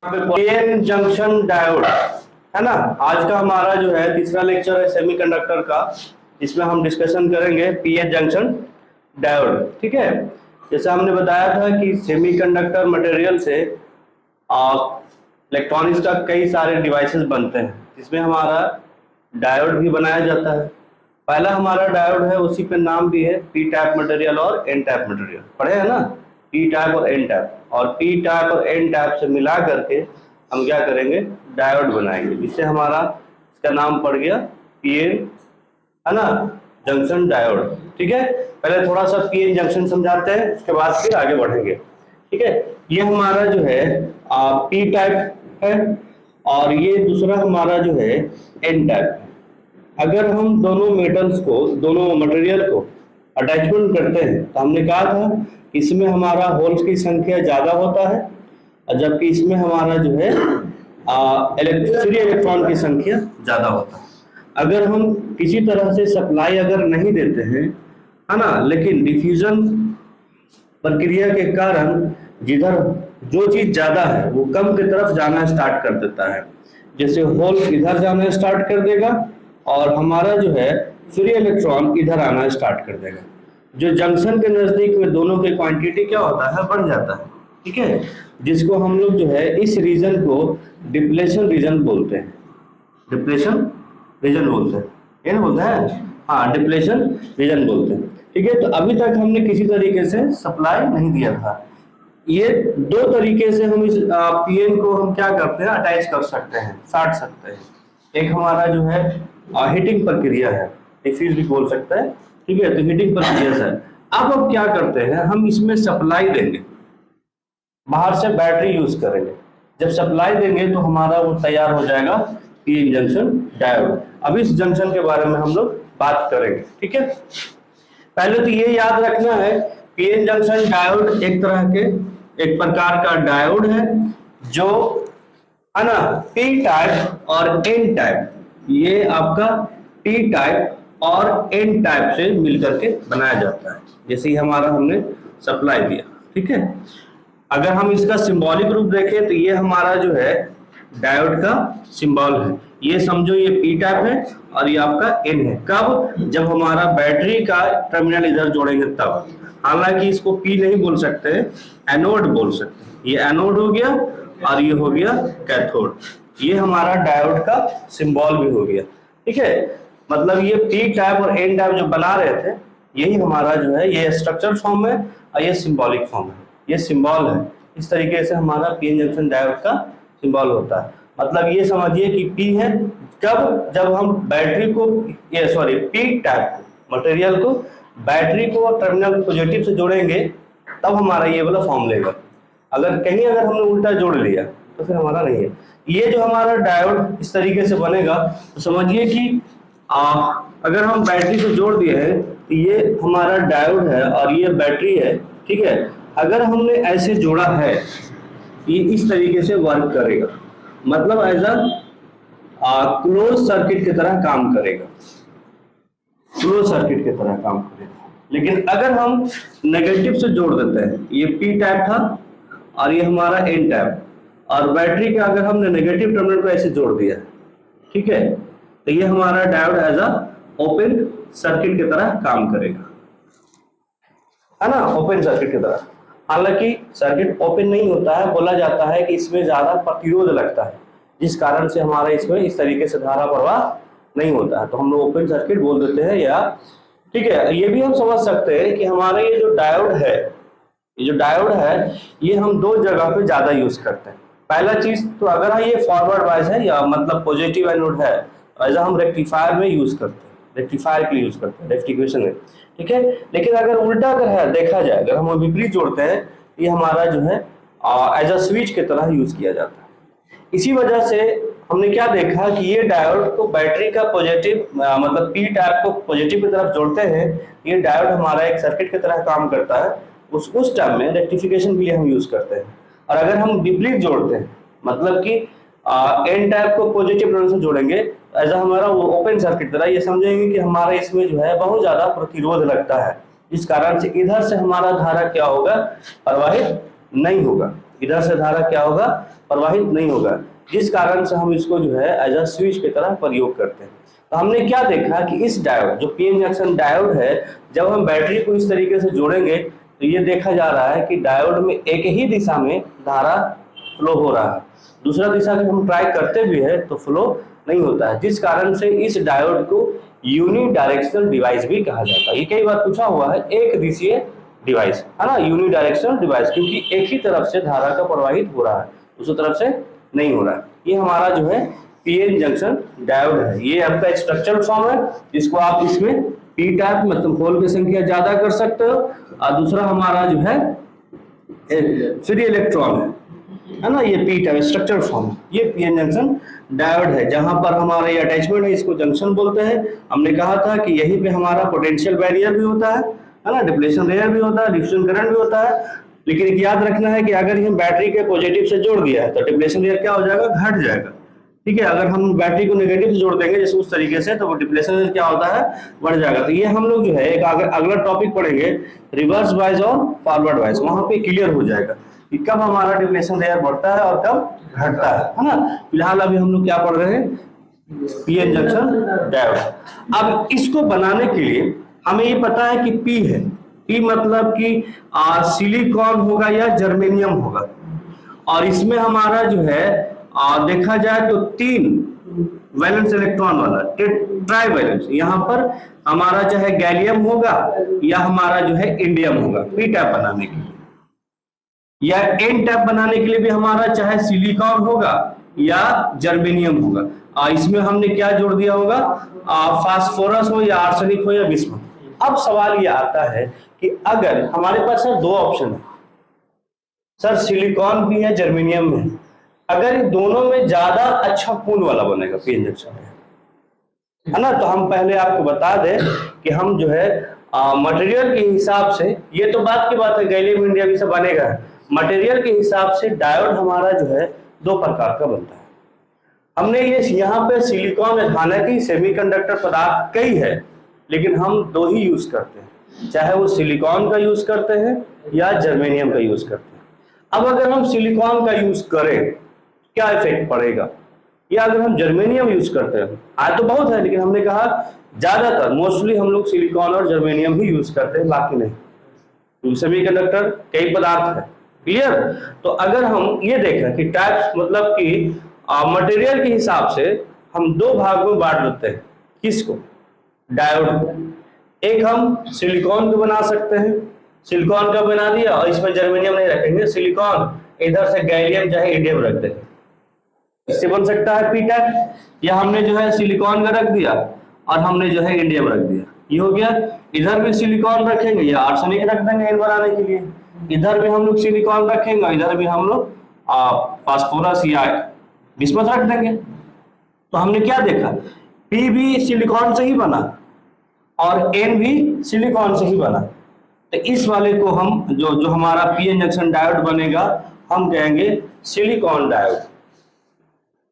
PN junction diode है ना। आज का हमारा जो है तीसरा लेक्चर है सेमीकंडक्टर का, इसमें हम डिस्कशन करेंगे पीएन जंक्शन डायोड। ठीक है, जैसे हमने बताया था कि सेमीकंडक्टर मटेरियल से इलेक्ट्रॉनिक्स का कई सारे डिवाइसेस बनते हैं, जिसमें हमारा डायोड भी बनाया जाता है। पहला हमारा डायोड है, उसी पे नाम भी है पी टाइप मटेरियल और एन टाइप मटेरियल, पढ़े हैं ना, पी टाइप और एन टाइप। और पी टाइप और एन टाइप से मिला करके हम क्या करेंगे, डायोड बनाएंगे, जिससे हमारा इसका नाम पड़ गया पीएन, है ना, जंक्शन डायोड। ठीक है, पहले थोड़ा सा पीएन जंक्शन समझाते हैं, उसके बाद फिर आगे बढ़ेंगे। ठीक है, ये हमारा जो है पी टाइप है और ये दूसरा हमारा जो है एन टाइप। अगर हम दोनों मेटल्स को, दोनों मटेरियल को अटैचमेंट करते हैं तो हमने कहा था कि इसमें हमारा होल्स की संख्या ज्यादा होता है, जबकि इसमें हमारा जो है फ्री इलेक्ट्रॉन की संख्या ज्यादा होता है। अगर हम किसी तरह से सप्लाई अगर नहीं देते हैं, है ना, लेकिन डिफ्यूजन प्रक्रिया के कारण जिधर जो चीज ज्यादा है वो कम की तरफ जाना स्टार्ट कर देता है, जैसे होल्स इधर जाना स्टार्ट कर देगा और हमारा जो है फ्री इलेक्ट्रॉन इधर आना स्टार्ट कर देगा। जो जंक्शन के नजदीक में दोनों की क्वांटिटी क्या होता है, बढ़ जाता है। ठीक है, जिसको हम लोग जो है इस रीजन को डिप्लेशन रीजन बोलते हैं, डिप्लेशन रीजन बोलते हैं, ये ना बोलते हैं, हाँ, डिप्लेशन रीजन बोलते हैं। ठीक है, तो अभी तक हमने किसी तरीके से सप्लाई नहीं दिया था। ये दो तरीके से हम इस पीएन को हम क्या करते हैं, अटैच कर सकते हैं, साट सकते हैं। एक हमारा जो है हीटिंग प्रक्रिया है, डिफ्यूज भी बोल सकते हैं। ठीक है, तो हीटिंग प्रक्रिया से अब क्या करते हैं, हम इसमें सप्लाई देंगे, बाहर से बैटरी यूज करेंगे। जब सप्लाई देंगे तो हमारा वो तैयार हो जाएगा पीएन जंक्शन डायोड। अब इस जंक्शन के बारे में हम लोग बात करेंगे। ठीक है, पहले तो ये याद रखना है, पीएन जंक्शन डायोड एक प्रकार का डायोड है जो, है ना, पी टाइप और एन टाइप, ये आपका पी टाइप और एन टाइप से मिलकर के बनाया जाता है। जैसे ही हमारा हमने सप्लाई दिया, ठीक है, अगर हम इसका सिंबॉलिक रूप देखें तो ये हमारा जो है डायोड का सिंबल है। ये समझो ये पी टाइप है और ये आपका एन है। कब? जब हमारा बैटरी का टर्मिनल इधर जोड़ेंगे तब। हालांकि इसको पी नहीं बोल सकते, एनोड बोल सकते हैं। ये एनोड हो गया और ये हो गया कैथोड। ये हमारा डायोड का सिंबल भी हो गया। ठीक है, मतलब ये पी टाइप और एन टाइप जो बना रहे थे, यही हमारा जो है ये स्ट्रक्चर फॉर्म है और ये सिंबॉलिक फॉर्म है, ये सिंबल है। इस तरीके से हमारा पीएन जंक्शन डायोड का सिंबल होता है। मतलब ये समझिए कि पी है कब, जब हम बैटरी को, ये सॉरी, पी टाइप मटेरियल को बैटरी को टर्मिनल पॉजिटिव से जोड़ेंगे तब हमारा ये वाला फॉर्म लेगा। अगर हमने उल्टा जोड़ लिया तो फिर हमारा नहीं है। ये जो हमारा डायोड इस तरीके से बनेगा, तो समझिए कि अगर हम बैटरी को जोड़ दिए हैं तो ये हमारा डायोड है और ये बैटरी है। ठीक है, अगर हमने ऐसे जोड़ा है, ये इस तरीके से वर्क करेगा, मतलब एज अ क्लोज सर्किट की तरह काम करेगा, क्लोज सर्किट की तरह काम करेगा। लेकिन अगर हम नेगेटिव से जोड़ देते हैं, ये पी टाइप था और ये हमारा एन टाइप, और बैटरी का अगर हमने नेगेटिव टर्मिनल को ऐसे जोड़ दिया, ठीक है, तो ये हमारा diode as a open circuit की तरह काम करेगा, है ना, ओपन सर्किट की तरह। हालांकि सर्किट ओपन नहीं होता है, बोला जाता है कि इसमें ज्यादा प्रतिरोध लगता है, जिस कारण से हमारा इसमें इस तरीके से धारा प्रवाह नहीं होता है, तो हम लोग ओपन सर्किट बोल देते हैं। या ठीक है, ये भी हम समझ सकते हैं कि हमारा ये जो डायोड है, ये हम दो जगह पे ज्यादा यूज करते हैं। पहला चीज तो अगर ये फॉरवर्ड वाइज है, या मतलब पॉजिटिव एनोड है, ऐसा हम रेक्टिफायर में यूज करते हैं, रेक्टिफायर के लिए यूज करते हैं, रेक्टिफिकेशन में। ठीक है, लेकिन अगर उल्टा अगर है देखा जाए, अगर हम विपरीत जोड़ते हैं, ये हमारा जो है एज अ स्विच की तरह यूज किया जाता है। इसी वजह से हमने क्या देखा कि ये डायोड को बैटरी का पॉजिटिव, मतलब पी टाइप को पॉजिटिव की तरफ जोड़ते हैं, ये डायोड हमारा एक सर्किट की तरह काम करता है। उस टाइम में रेक्टिफिकेशन के लिए हम यूज करते हैं। और अगर हम विपरीत जोड़ते हैं, मतलब कि एन टाइप को पॉजिटिव टर्मिनल से जोड़ेंगे, ऐसा हमारा वो ओपन सर्किट तरह, ये समझेंगे कि हमारा इसमें जो है बहुत ज्यादा प्रतिरोध लगता है, इस कारण से इधर से हमारा धारा क्या होगा, प्रवाहित नहीं होगा। इधर से धारा क्या होगा, प्रवाहित नहीं होगा, जिस कारण से हम इसको जो है एज अ स्विच की तरह प्रयोग करते हैं। तो हमने क्या देखा कि इस डायोड जो पीएन जंक्शन डायोड है, जब हम बैटरी को इस तरीके से जोड़ेंगे तो ये देखा जा रहा है कि डायोड में एक ही दिशा में धारा फ्लो हो रहा है, दूसरा दिशा के हम ट्राई करते भी है तो फ्लो नहीं होता है, जिस कारण से इस डायोड को यूनि डायरेक्शनल डिवाइस भी कहा जाता है। ये कई बार पूछा हुआ है, एक दिशीय डिवाइस है ना, यूनि डायरेक्शनल डिवाइस, क्योंकि एक ही तरफ से धारा का प्रवाहित हो रहा है, दूसरी तरफ से नहीं हो रहा है। ये हमारा जो है पीएन जंक्शन डायोड है। ये आपका स्ट्रक्चरल फॉर्म है, जिसको आप इसमें पी टाइप मतलब होल की संख्या ज्यादा कर सकते हो, और दूसरा हमारा जो है फ्री इलेक्ट्रॉन है ना, ये पी टाइप स्ट्रक्चरल फॉर्म। ये पीएन जंक्शन डायोड है, जहां पर हमारा ये अटैचमेंट है, इसको जंक्शन बोलते हैं। हमने कहा था कि यहीं पे हमारा पोटेंशियल बैरियर भी होता है ना, डिप्लेशन लेयर भी होता है, डिफ्यूजन करंट भी होता है। लेकिन याद रखना है कि अगर हम बैटरी के पॉजिटिव से जोड़ दिया है तो डिप्लेशन लेयर क्या हो जाएगा, घट जाएगा। ठीक है, अगर हम बैटरी को नेगेटिव से जोड़ देंगे जैसे उस तरीके से, तो वो डिप्लेशन लेयर क्या होता है, बढ़ जाएगा। तो ये हम लोग जो है एक अगला टॉपिक पढ़ेंगे रिवर्स वाइज और फॉरवर्ड वाइज, वहां पे क्लियर हो जाएगा कि कब हमारा डिप्लेशन लेयर बढ़ता है और कब घटता है ना। फिलहाल अभी हम लोग क्या पढ़ रहे हैं, पीएन जंक्शन डायोड। अब इसको बनाने के लिए हमें ये पता है कि पी है, पी मतलब कि सिलिकॉन होगा या जर्मेनियम होगा, और इसमें हमारा जो है देखा जाए तो 3 वैलेंस इलेक्ट्रॉन वाला ट्राई वैलेंस, यहाँ पर हमारा चाहे गैलियम होगा या हमारा जो है इंडियम होगा पी टाइप बनाने के लिए, या एन टाइप बनाने के लिए भी हमारा चाहे सिलिकॉन होगा या जर्मेनियम होगा। इसमें हमने क्या जोड़ दिया होगा, फास्फोरस हो या आर्सेनिक हो या बिस्मुथ। अब सवाल ये आता है कि अगर हमारे पास सर 2 ऑप्शन है, सर सिलिकॉन भी है जर्मेनियम में, अगर इन दोनों में ज्यादा अच्छा पूर्ण वाला बनेगा पीएन जंक्शन है ना, तो हम पहले आपको बता दें कि हम जो है मटेरियल के हिसाब से, ये तो बात की बात है गैलियम इंडियम ये सब बनेगा, मटेरियल के हिसाब से डायोड हमारा जो है 2 प्रकार का बनता है। हमने ये यहाँ पे सिलिकॉन, हालांकि सेमीकंडक्टर पदार्थ कई है लेकिन हम 2 ही यूज करते हैं, चाहे वो सिलिकॉन का यूज करते हैं या जर्मेनियम का यूज करते हैं। अब अगर हम सिलिकॉन का यूज करें क्या इफेक्ट पड़ेगा, या अगर हम जर्मेनियम यूज करते हैं, आज तो बहुत है लेकिन हमने कहा ज्यादातर मोस्टली हम लोग सिलिकॉन और जर्मेनियम ही यूज करते हैं, बाकी नहीं, क्योंकि सेमीकंडक्टर कई पदार्थ है। क्लियर। तो अगर हम ये देखें कि टाइप्स मतलब कि मटेरियल के हिसाब से हम 2 भाग में बांट देते हैं, किसको, डायोड को। एक हम सिलिकॉन को बना सकते हैं, सिलिकॉन का बना दिया और इसमें जर्मेनियम नहीं रखेंगे, सिलिकॉन इधर से गैलियम चाहे इंडियम रख देंगे, इससे बन सकता है पी टाइप। या हमने जो है सिलिकॉन का रख दिया और हमने जो है इंडियम रख दिया, ये हो गया। इधर भी सिलिकॉन रखेंगे या आर्सेनिक रख देंगे इन बनाने के लिए, इधर भी हम लोग सिलिकॉन रखेंगे, इधर भी हम लोग फास्फोरस या बिस्मथ रख देंगे। तो हमने क्या देखा, पी भी सिलिकॉन से ही बना और एन भी सिलिकॉन से ही बना। तो इस वाले को हम जो हमारा पीएन जंक्शन डायोड बनेगा हम कहेंगे सिलिकॉन डायोड,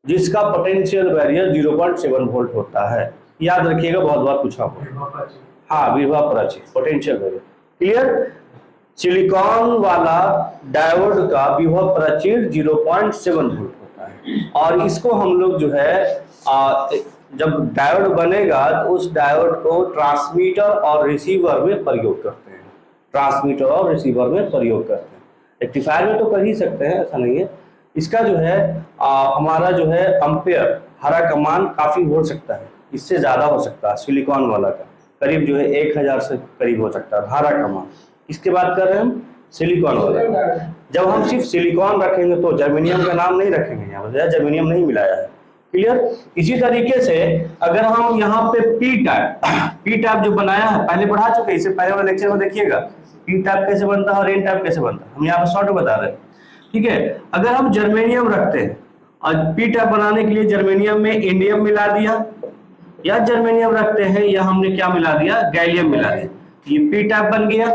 जिसका पोटेंशियल बैरियर 0.7 वोल्ट होता है। याद रखिएगा, बहुत बार पूछा हुआ। हाँ, विभव प्राचीर पोटेंशियल बैरियर। क्लियर। सिलिकॉन वाला डायोड का विभव प्राचीर 0.7 वोल्ट होता है, और इसको हम लोग जो है जब डायोड बनेगा तो उस डायोड को ट्रांसमीटर और रिसीवर में प्रयोग करते हैं, ट्रांसमीटर और रिसीवर में प्रयोग करते हैं। रेक्टिफायर में तो कर ही सकते हैं, ऐसा नहीं है। इसका जो है हमारा जो है एम्पेयर हरा का मान काफी हो सकता है, इससे ज्यादा हो सकता है। सिलिकॉन वाला का करीब जो है 1000 से करीब हो सकता है हरा का मान। इसके बात कर रहे हैं हम सिलिकॉन वाला। जब हम सिर्फ सिलिकॉन रखेंगे तो जर्मेनियम का नाम नहीं रखेंगे, यहाँ पर जर्मेनियम नहीं मिलाया है। क्लियर। इसी तरीके से अगर हम यहाँ पे पी टाइप जो बनाया है पहले पढ़ा चुके हैं, इससे पहले वाले लेक्चर में देखिएगा पी टाइप कैसे बनता है और एन टाइप कैसे बनता है, हम यहाँ पे शॉर्ट बता रहे हैं। ठीक है। अगर हम जर्मेनियम रखते हैं और पी टाइप बनाने के लिए जर्मेनियम में इंडियम मिला दिया, या जर्मेनियम रखते हैं या हमने क्या मिला दिया, गैलियम मिला दिया, ये पी टाइप बन गया।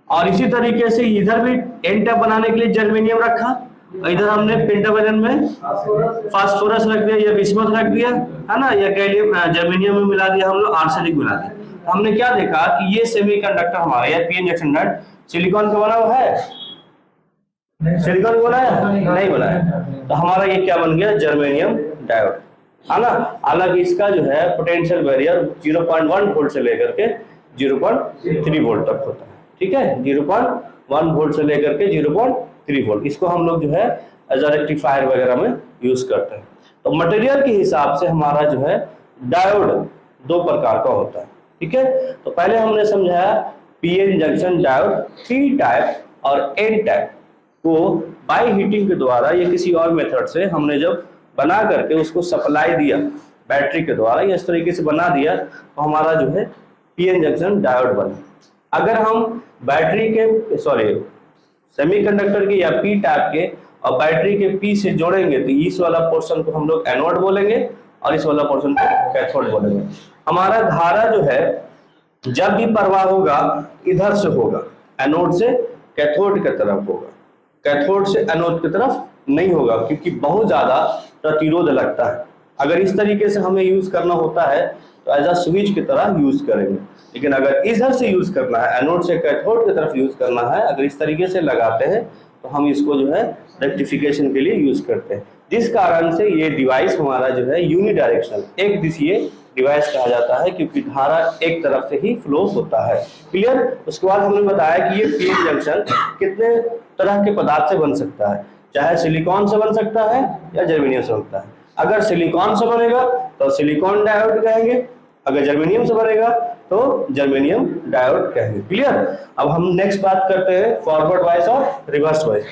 और इसी तरीके से इधर भी एन टाइप बनाने के लिए जर्मेनियम रखा, इधर हमने पेंटावैलेंट में फास्फोरस रख दिया या बिस्मथ रख दिया, है ना, या गैलियम जर्मेनियम में मिला दिया हम लोग, आर्सेनिक मिला दिया। हमने क्या देखा कि ये सेमीकंडक्टर हमारा या पीएन जंक्शन डायोड सिलिकॉन का बना हुआ है, सिलिकॉन बनाया नहीं बनाया, तो हमारा ये क्या बन गया, जर्मेनियम डायोड, है ना। हालांकि इसका जो है पोटेंशियल बैरियर 0.1 वोल्ट से लेकर के 0.3 वोल्ट तक होता है, ठीक है, 0.1 वोल्ट से लेकर के 0.3 वोल्ट, इसको हम लोग जो है एज अ रेक्टिफायर वगैरह में यूज करते हैं। तो मटेरियल के हिसाब से हमारा जो है डायोड दो प्रकार का होता है, ठीक है। तो पहले हमने समझाया PN junction diode P type और एन टाइप को बाई हीटिंग के द्वारा या किसी और मेथड से हमने जब बना करके उसको सप्लाई दिया बैटरी के द्वारा या इस तरीके से बना दिया, तो हमारा जो है पीएन जंक्शन डायोड बना। अगर हम बैटरी के सेमीकंडक्टर के या पी टाइप के और बैटरी के पी से जोड़ेंगे तो इस वाला पोर्शन को हम लोग एनोड बोलेंगे और इस वाला पोर्शन को कैथोड बोलेंगे। हमारा धारा जो है जब भी प्रवाह होगा इधर से होगा, एनोड से कैथोड की तरफ होगा, कैथोड से एनोड की तरफ नहीं होगा, क्योंकि बहुत ज्यादा प्रतिरोध लगता है। अगर इस तरीके से हमें यूज करना होता है तो एज अ स्विच की तरह यूज करेंगे, लेकिन अगर इधर से यूज करना है, एनोड से कैथोड की तरफ यूज करना है, अगर इस तरीके से लगाते हैं तो हम इसको जो है रेक्टिफिकेशन के लिए यूज करते हैं, जिस कारण से ये डिवाइस हमारा जो है यूनिडायरेक्शनल एक दिशीय डिवाइस कहा जाता है, क्योंकि धारा एक तरफ से ही फ्लो होता है। क्लियर। उसके बाद हमने बताया कि ये पीएन जंक्शन कितने तरह के पदार्थ से बन सकता है, चाहे सिलिकॉन से बन सकता है या जर्मेनियम से बनता है। अगर सिलिकॉन से बनेगा तो सिलिकॉन डायोड कहेंगे, अगर जर्मेनियम से बनेगा तो जर्मेनियम डायोड कहेंगे। क्लियर। अब हम नेक्स्ट बात करते हैं फॉरवर्ड वाइज और रिवर्स वाइज।